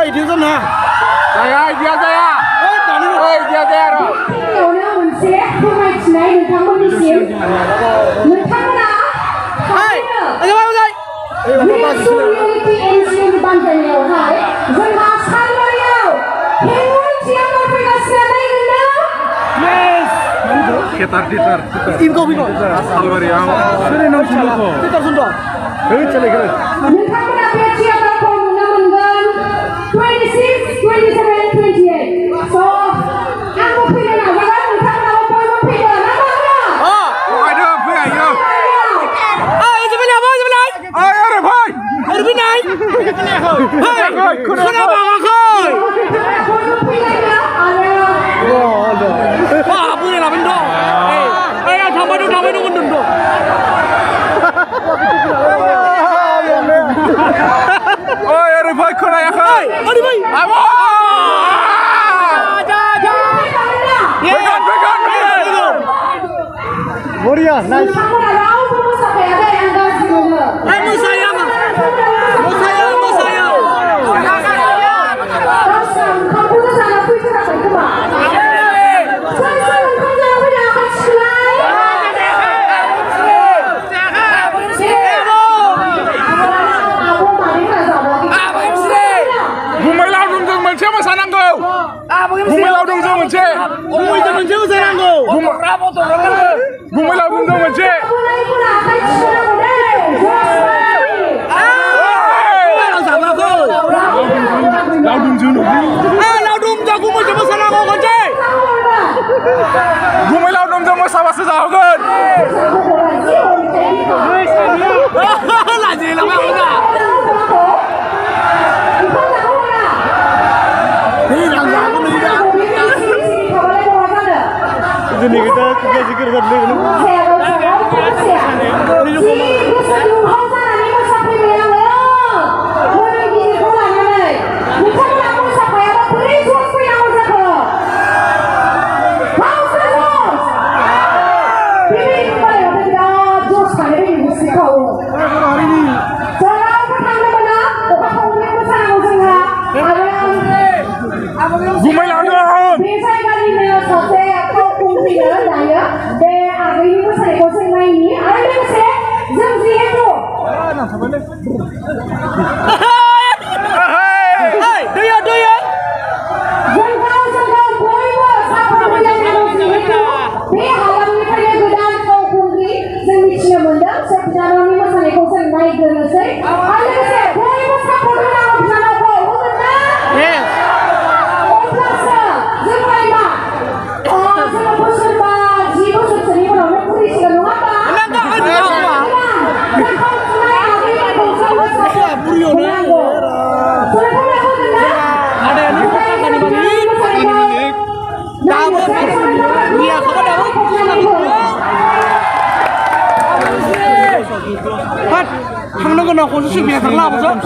이등선 나. 자야 이디야 자야. 이디야 자야로. 오늘 문제 정말 지나이 당분이 심. 문탕나. 하이. 안녕 하이. 우리 소유리티 엔진 반대요. 하이. 전화 살려요. 행운 지역 앞에가 쓰나이는다. Yes. Gitar. Inko bino. Salvar yang. Sini nom salah. Gitar sundo. Chale gele. 문탕나 앞에 지역 앞에 문건 26, 27, 28. So, aku pilih nak jalan muntakna apa yang pilih nama. Ada apa ya? Itu bila apa? Itu bila? Ada bhai. Ada bila? Hai. Kenapa kau? Wah, apa ni lah benda? Thamai dong benda. Ada bhai kena ya bhai. Ada bhai. Apa? Moria, nice. Bumailau dong jom je. Bumailau dong jom je. Laudum jom. Laudum jago macam sana kau kerja. Bumailau dong jom sama sejauh kan. Lagi lama sudah. Ini kita kerja zikir tadi kan. Bumailau dong. Thằng nó còn nào còn suy nghĩ thằng nào mà sao?